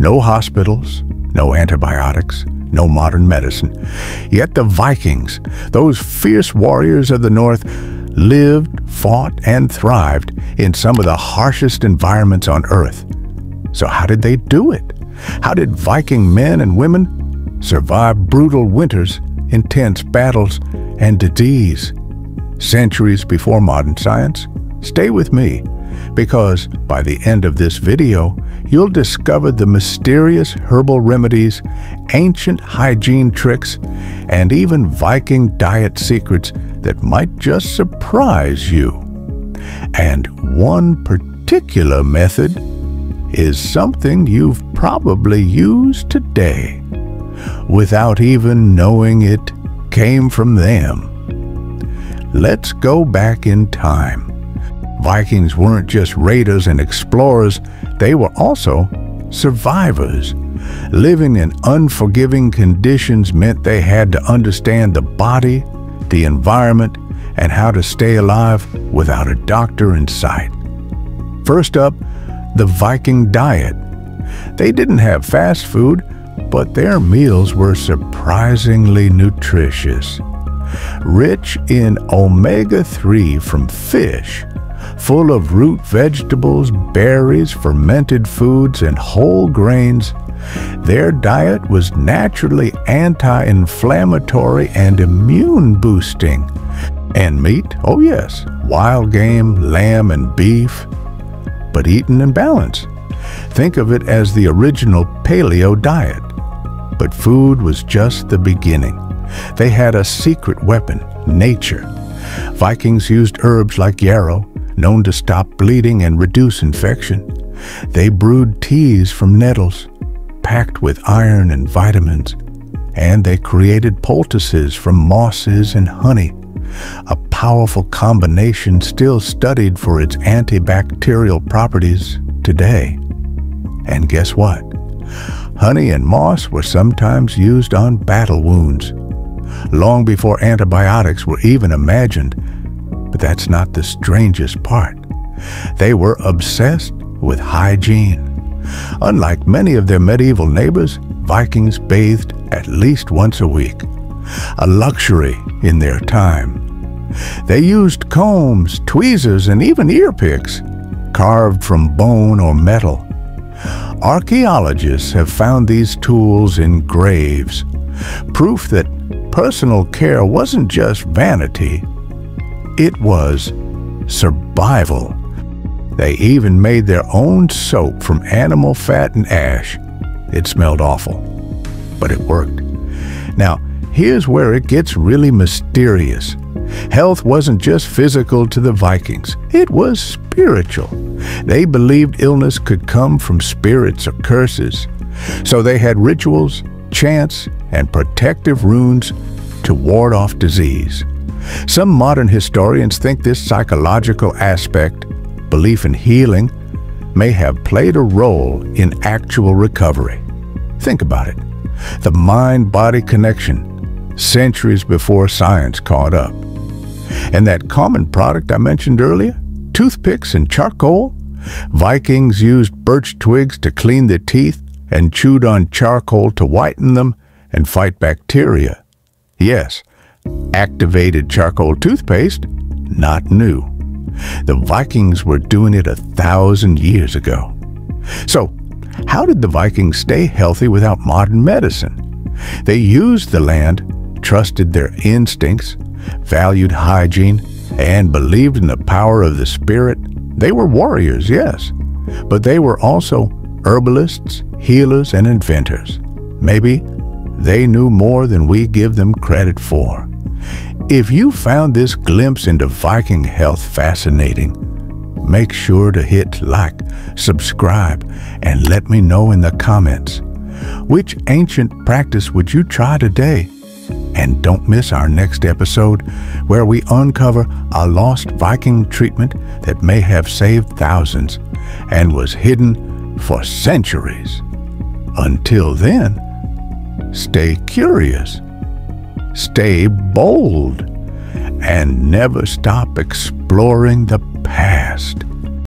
No hospitals, no antibiotics, no modern medicine. Yet the Vikings, those fierce warriors of the North, lived, fought, and thrived in some of the harshest environments on Earth. So how did they do it? How did Viking men and women survive brutal winters, intense battles, and disease? Centuries before modern science? Stay with me, because by the end of this video, you'll discover the mysterious herbal remedies, ancient hygiene tricks, and even Viking diet secrets that might just surprise you. And one particular method is something you've probably used today without even knowing it came from them. Let's go back in time. Vikings weren't just raiders and explorers, they were also survivors. Living in unforgiving conditions meant they had to understand the body, the environment, and how to stay alive without a doctor in sight. First up, the Viking diet. They didn't have fast food, but their meals were surprisingly nutritious. Rich in omega-3 from fish, full of root vegetables, berries, fermented foods, and whole grains, their diet was naturally anti-inflammatory and immune-boosting. And meat, oh yes, wild game, lamb and beef, but eaten in balance. Think of it as the original paleo diet. But food was just the beginning. They had a secret weapon, nature. Vikings used herbs like yarrow, known to stop bleeding and reduce infection. They brewed teas from nettles, packed with iron and vitamins. And they created poultices from mosses and honey, a powerful combination still studied for its antibacterial properties today. And guess what? Honey and moss were sometimes used on battle wounds, long before antibiotics were even imagined. But that's not the strangest part. They were obsessed with hygiene. Unlike many of their medieval neighbors, Vikings bathed at least once a week, a luxury in their time. They used combs, tweezers, and even ear picks, carved from bone or metal. Archaeologists have found these tools in graves, proof that personal care wasn't just vanity, it was survival. They even made their own soap from animal fat and ash. It smelled awful, but it worked. Now, here's where it gets really mysterious. Health wasn't just physical to the Vikings, it was spiritual. They believed illness could come from spirits or curses, so they had rituals, chants, and protective runes to ward off disease. Some modern historians think this psychological aspect, belief in healing, may have played a role in actual recovery. Think about it. The mind-body connection, centuries before science caught up. And that common product I mentioned earlier, toothpicks and charcoal, Vikings used birch twigs to clean their teeth and chewed on charcoal to whiten them and fight bacteria. Yes, activated charcoal toothpaste, not new. The Vikings were doing it 1,000 years ago. So, how did the Vikings stay healthy without modern medicine? They used the land, trusted their instincts, valued hygiene, and believed in the power of the spirit. They were warriors, yes, but they were also herbalists, healers, and inventors. Maybe they knew more than we give them credit for. If you found this glimpse into Viking health fascinating, make sure to hit like, subscribe, and let me know in the comments. Which ancient practice would you try today? And don't miss our next episode, where we uncover a lost Viking treatment that may have saved thousands and was hidden for centuries. Until then, stay curious, stay bold, and never stop exploring the past.